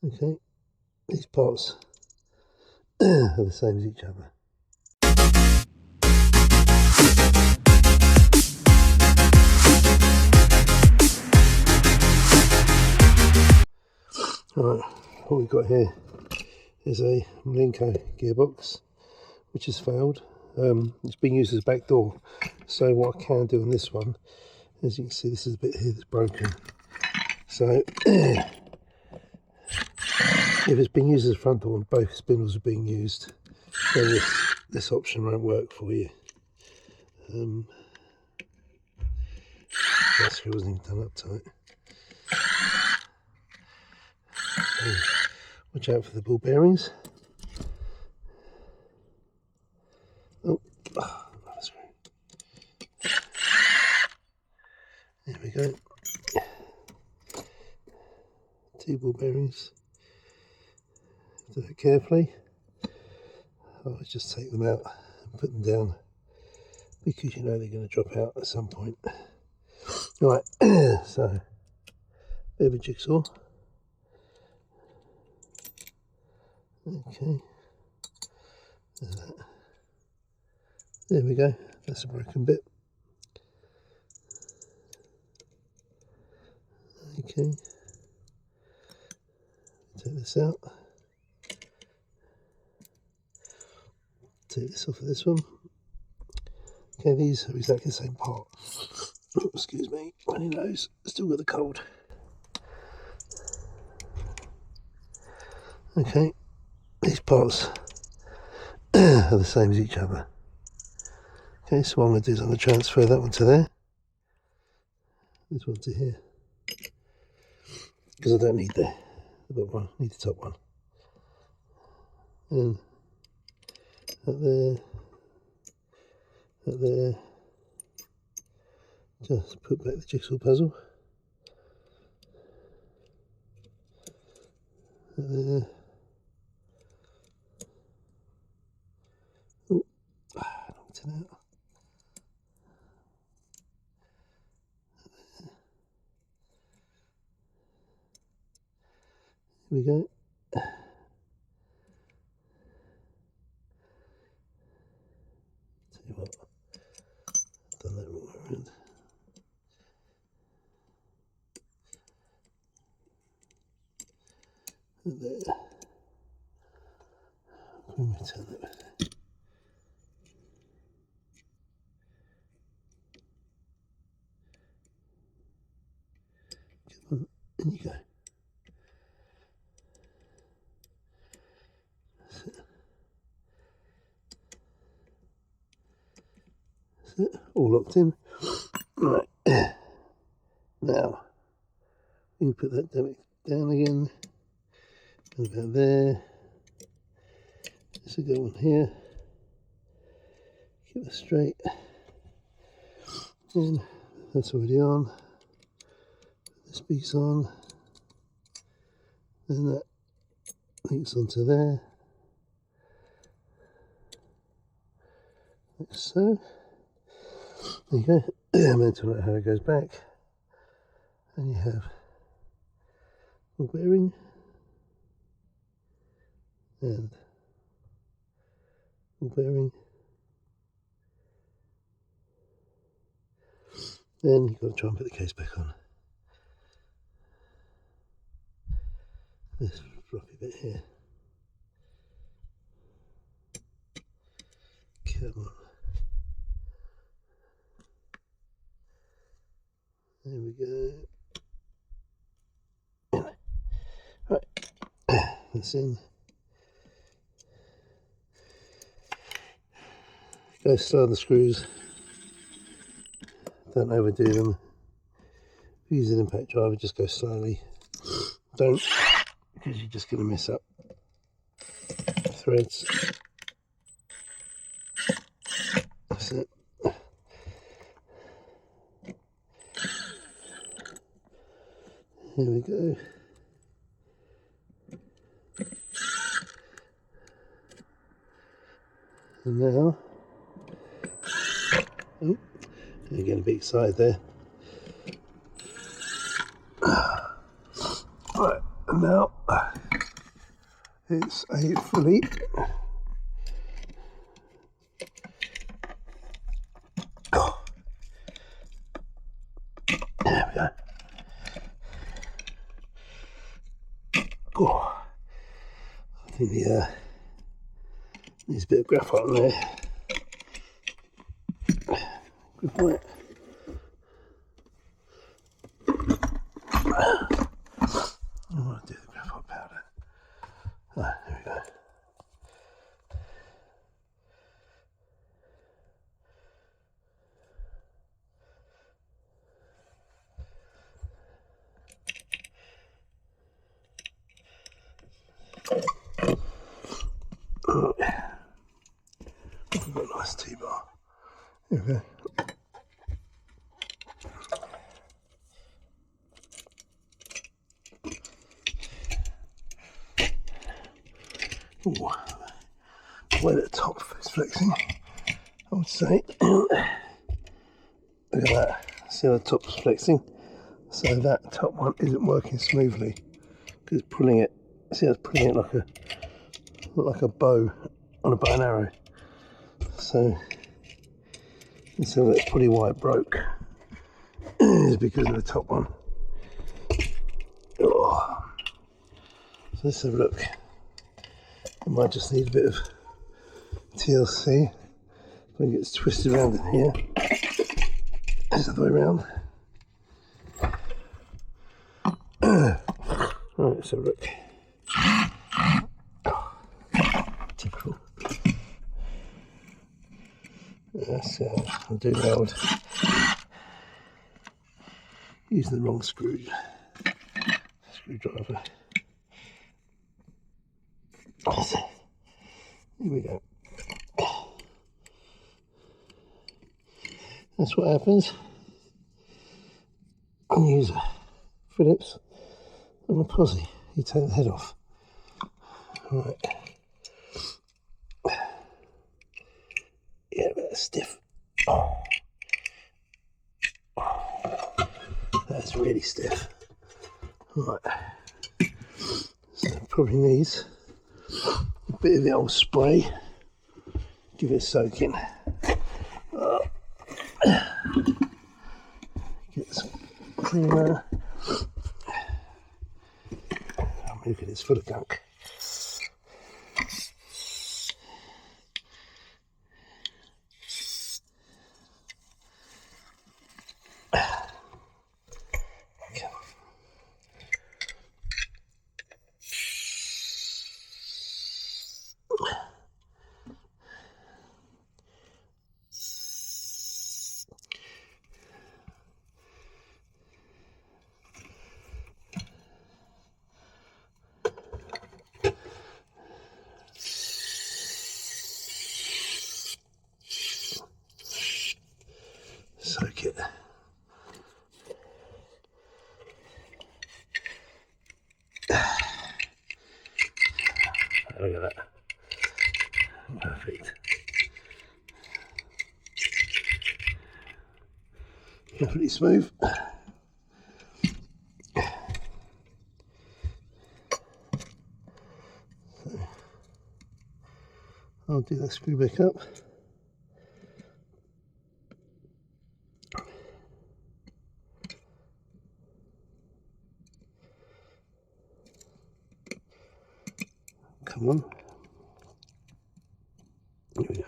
Okay, these parts are the same as each other. Right, what we've got here is a Millenco gearbox which has failed. It's been used as a back door, so what I can do on this one, as you can see, this is a bit here that's broken. So if it's been used as a front door and both spindles are being used, then this option won't work for you. That screw wasn't even done up tight. Watch out for the ball bearings. Oh, another screw. There we go. 2 ball bearings. Do it carefully. Always just take them out and put them down, because you know they're going to drop out at some point. Right, so bit of a jigsaw. Okay, there's that. There we go, that's a broken bit. Okay, take this out. Take this off of this one. Okay, these are exactly the same part. Oh, excuse me, runny nose, still got the cold. Okay, these parts are the same as each other. Okay, so what I'm going to do is I'm going to transfer that one to there, this one to here, because I don't need the bottom one, I need the top one. And that there, just put back the jigsaw puzzle. That there. Oh, knocked it out. Here we go. Tell you what, I've done that wrong around. There. Let me turn that back. Come on, in you go. That's it. That's it. All locked in. Right. Now, you can put that down again. About there. This will go on here. Keep it straight. And that's already on. This piece on. Then that links onto there. Like so. There you go. I'm going to know how it goes back. And you have ball bearing. And ball bearing. Then you've got to try and put the case back on. This floppy bit here. Come on. There we go. Right, that's in. Go slow on the screws, don't overdo them. If you use an impact driver, just go slowly. Don't, because you're just going to mess up threads. That's it. Here we go. And now, oh, you're getting a bit excited there. Right, and now It's a fully there we go. Oh, I think the there's a bit of graphite on there. Good point. I want to do the graphite powder. Ah, there we go. Right. I've got a nice T-bar. There we go. Ooh. Way at the top is flexing, I would say. Look at that. See how the top's flexing? So that top one isn't working smoothly because it's pulling it. See how it's pulling it like a bow on a bow and arrow. So that's probably why it broke. Is because of the top one. Oh. So let's have a look. I might just need a bit of TLC. If I can get it twisted around in here. Just the other way around. Right, let's have a look. Oh, typical. Yes, I'll do the old. Using the wrong screwdriver. Here we go. That's what happens. I use a Phillips and a posi. You take the head off. Right. Yeah, that's stiff. Oh. That's really stiff. Right. So it probably needs a bit of the old spray. Give it a soak in. Get some cleaner. Oh, look at it, it's full of gunk. Soak it. Look at that. Perfect. Perfectly smooth. So I'll do that screw back up. Come on. Here we go.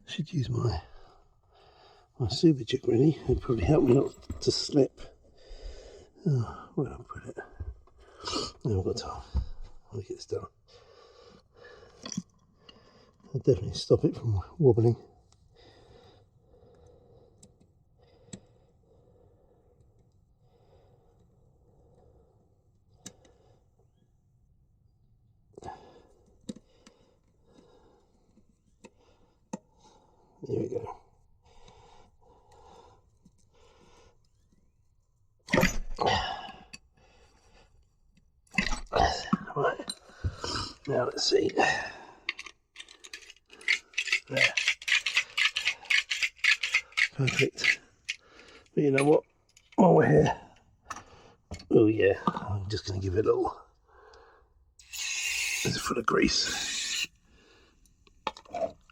I should use my super jig really. It'd probably help me not to slip. Oh, where did I put it? No, I've got time. I'll get this done. I'll definitely stop it from wobbling. There we go. Right. Now let's see. There. perfect. But you know what? While we're here, oh yeah, I'm just going to give it a little. It's full of grease.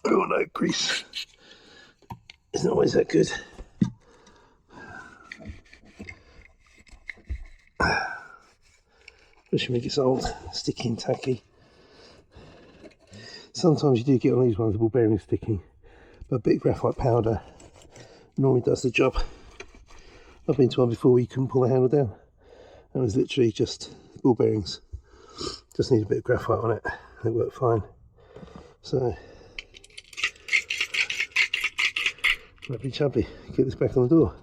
Oh no, grease isn't always that good. Especially when it gets old, sticky and tacky. Sometimes you do get on these ones, the ball bearings sticky, but a bit of graphite powder normally does the job. I've been to one before where you couldn't pull the handle down. It was literally just ball bearings. Just need a bit of graphite on it. It worked fine. So, lovely chubby. Get this back on the door.